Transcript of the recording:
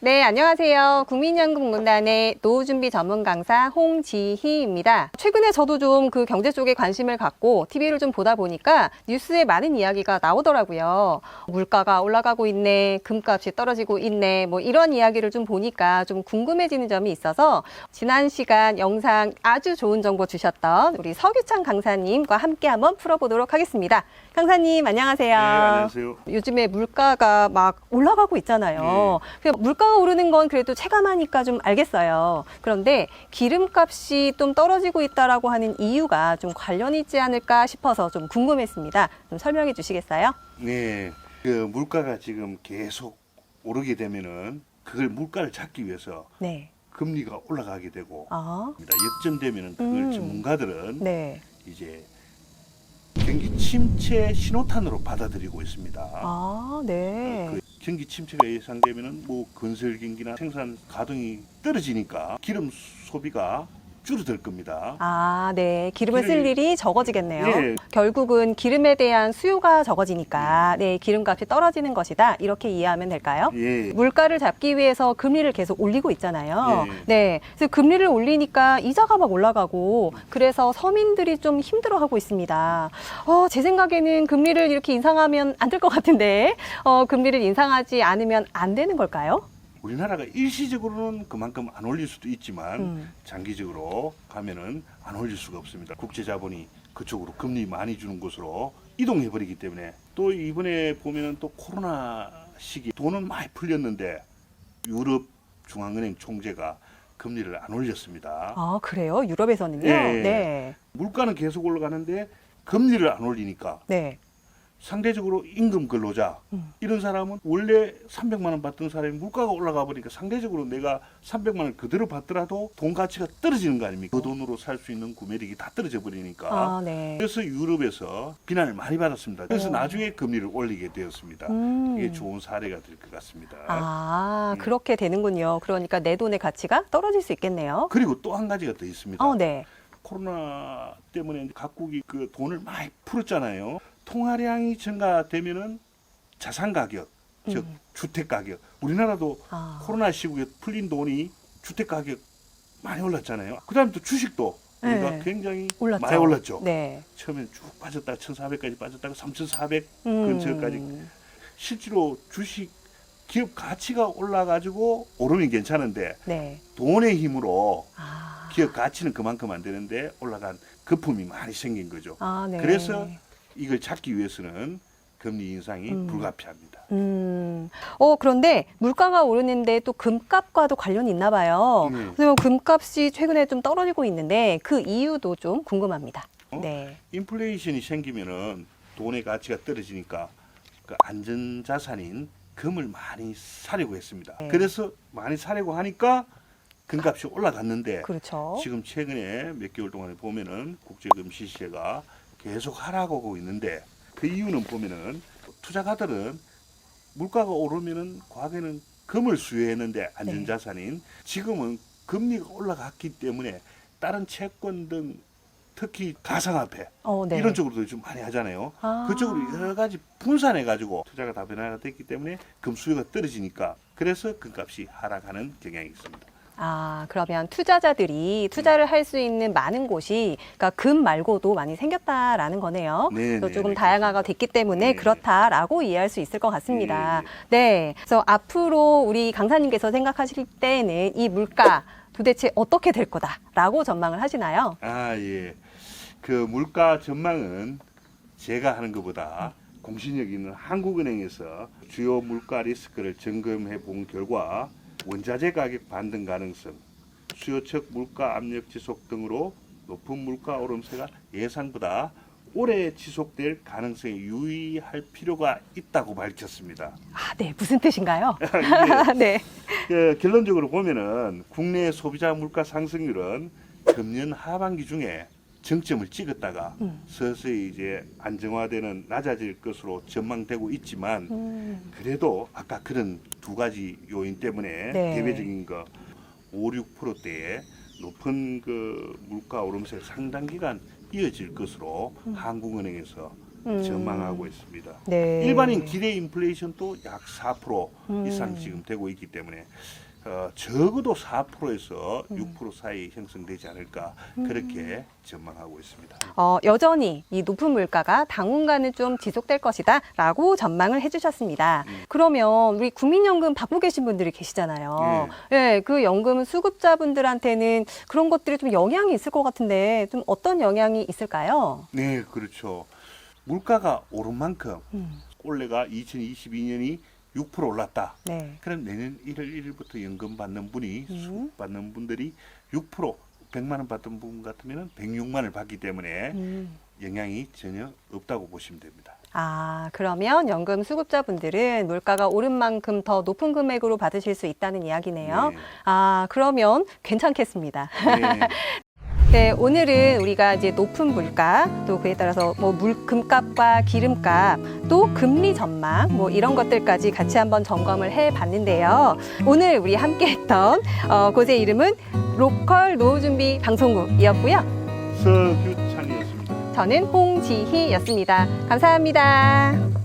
네, 안녕하세요. 국민연금공단의 노후준비 전문 강사 홍지희입니다. 최근에 저도 좀 그 경제 쪽에 관심을 갖고 TV를 좀 보다 보니까 뉴스에 많은 이야기가 나오더라고요. 물가가 올라가고 있네, 금값이 떨어지고 있네, 뭐 이런 이야기를 좀 보니까 좀 궁금해지는 점이 있어서 지난 시간 영상 아주 좋은 정보 주셨던 우리 서규창 강사님과 함께 한번 풀어보도록 하겠습니다. 강사님, 안녕하세요. 네, 안녕하세요. 요즘에 물가가 막 올라가고 있잖아요. 물가가 오르는 건 그래도 체감하니까 좀 알겠어요. 그런데 기름값이 좀 떨어지고 있다라고 하는 이유가 좀 관련이 있지 않을까 싶어서 좀 궁금했습니다. 좀 설명해 주시겠어요? 네, 그 물가가 지금 계속 오르게 되면은 그걸 물가를 잡기 위해서 네. 금리가 올라가게 되고 아, 역전되면은 그걸 전문가들은 네. 이제 경기 침체 신호탄으로 받아들이고 있습니다. 아, 네. 그 경기 침체가 예상되면은 뭐 건설 경기나 생산 가동이 떨어지니까 기름 소비가 줄어들 겁니다. 아, 네. 기름을 쓸 일이 적어지겠네요. 예. 결국은 기름에 대한 수요가 적어지니까 네, 기름값이 떨어지는 것이다. 이렇게 이해하면 될까요? 예. 물가를 잡기 위해서 금리를 계속 올리고 있잖아요. 예. 네. 그래서 금리를 올리니까 이자가 막 올라가고 그래서 서민들이 좀 힘들어하고 있습니다. 제 생각에는 금리를 이렇게 인상하면 안 될 것 같은데 금리를 인상하지 않으면 안 되는 걸까요? 우리나라가 일시적으로는 그만큼 안 올릴 수도 있지만 장기적으로 가면은 안 올릴 수가 없습니다. 국제 자본이 그쪽으로 금리 많이 주는 곳으로 이동해 버리기 때문에 또 이번에 보면은 또 코로나 시기 돈은 많이 풀렸는데 유럽 중앙은행 총재가 금리를 안 올렸습니다. 아, 그래요? 유럽에서는요? 예. 네. 물가는 계속 올라가는데 금리를 안 올리니까 네. 상대적으로 임금 근로자 이런 사람은 원래 300만 원 받던 사람이 물가가 올라가 버리니까 상대적으로 내가 300만 원 그대로 받더라도 돈 가치가 떨어지는 거 아닙니까? 그 돈으로 살 수 있는 구매력이 다 떨어져 버리니까. 아, 네. 그래서 유럽에서 비난을 많이 받았습니다. 그래서 나중에 금리를 올리게 되었습니다. 이게 좋은 사례가 될 것 같습니다. 아, 그렇게 되는군요. 그러니까 내 돈의 가치가 떨어질 수 있겠네요. 그리고 또 한 가지가 더 있습니다. 네. 코로나 때문에 각국이 그 돈을 많이 풀었잖아요. 통화량이 증가되면은 자산 가격, 즉 주택 가격. 우리나라도 코로나 시국에 풀린 돈이 주택 가격 많이 올랐잖아요. 그다음에 또 주식도 우리가 네. 굉장히 올랐죠. 많이 올랐죠. 네. 처음엔 쭉 빠졌다가 1,400까지 빠졌다가 3,400 근처까지. 실제로 주식 기업 가치가 올라가지고 오르면 괜찮은데 네. 돈의 힘으로 아, 기업 가치는 그만큼 안 되는데 올라간 거품이 많이 생긴 거죠. 아, 네. 그래서 이걸 잡기 위해서는 금리 인상이 불가피합니다. 그런데 물가가 오르는데 또 금값과도 관련이 있나 봐요. 그래서 금값이 최근에 좀 떨어지고 있는데 그 이유도 좀 궁금합니다. 네. 인플레이션이 생기면은 돈의 가치가 떨어지니까 그 안전자산인 금을 많이 사려고 했습니다. 네. 그래서 많이 사려고 하니까 금값이 올라갔는데 그렇죠. 지금 최근에 몇 개월 동안에 보면은 국제금 시세가 계속 하락하고 있는데 그 이유는 보면은 투자가들은 물가가 오르면은 과거에는 금을 수요했는데 안전자산인 지금은 금리가 올라갔기 때문에 다른 채권 등 특히 가상화폐 네. 이런 쪽으로도 좀 많이 하잖아요. 그쪽으로 여러 가지 분산해 가지고 투자가 다변화가 됐기 때문에 금 수요가 떨어지니까 그래서 금값이 하락하는 경향이 있습니다. 아, 그러면 투자자들이 투자를 할 수 있는 많은 곳이 그러니까 금 말고도 많이 생겼다라는 거네요. 네, 그래서 네, 조금 네, 다양화가 됐기 때문에 네. 그렇다라고 이해할 수 있을 것 같습니다. 네. 그래서 앞으로 우리 강사님께서 생각하실 때는 이 물가 도대체 어떻게 될 거다라고 전망을 하시나요? 아, 예. 그 물가 전망은 제가 하는 것보다 공신력 있는 한국은행에서 주요 물가 리스크를 점검해 본 결과 원자재 가격 반등 가능성, 수요측 물가 압력 지속 등으로 높은 물가 오름세가 예상보다 오래 지속될 가능성에 유의할 필요가 있다고 밝혔습니다. 아, 네. 무슨 뜻인가요? 네. 결론적으로 보면은 국내 소비자 물가 상승률은 금년 하반기 중에 정점을 찍었다가 서서히 이제 안정화되는 낮아질 것으로 전망되고 있지만 그래도 아까 그런 두 가지 요인 때문에 네. 대외적인 거 5, 6%대의 높은 그 물가 오름세 상당 기간 이어질 것으로 한국은행에서 전망하고 있습니다. 네. 일반인 기대 인플레이션도 약 4% 이상 지금 되고 있기 때문에 적어도 4%에서 6% 사이 형성되지 않을까 그렇게 전망하고 있습니다. 여전히 이 높은 물가가 당분간은 좀 지속될 것이다 라고 전망을 해주셨습니다. 그러면 우리 국민연금 받고 계신 분들이 계시잖아요. 네, 그 연금 수급자분들한테는 그런 것들이 좀 영향이 있을 것 같은데 좀 어떤 영향이 있을까요? 네, 그렇죠. 물가가 오른 만큼 올해가 2022년이 6% 올랐다. 네. 그럼 내년 1월 1일부터 연금 받는 분이 수급 받는 분들이 6% 100만 원 받던 분 같으면 106만 원을 받기 때문에 영향이 전혀 없다고 보시면 됩니다. 그러면 연금 수급자분들은 물가가 오른 만큼 더 높은 금액으로 받으실 수 있다는 이야기네요. 네. 그러면 괜찮겠습니다. 네. 네, 오늘은 우리가 이제 높은 물가, 또 그에 따라서 뭐 금값과 기름값, 또 금리 전망, 뭐 이런 것들까지 같이 한번 점검을 해 봤는데요. 오늘 우리 함께 했던 곳의 이름은 로컬 노후준비 방송국이었고요. 서규찬이었습니다. 저는 홍지희였습니다. 감사합니다.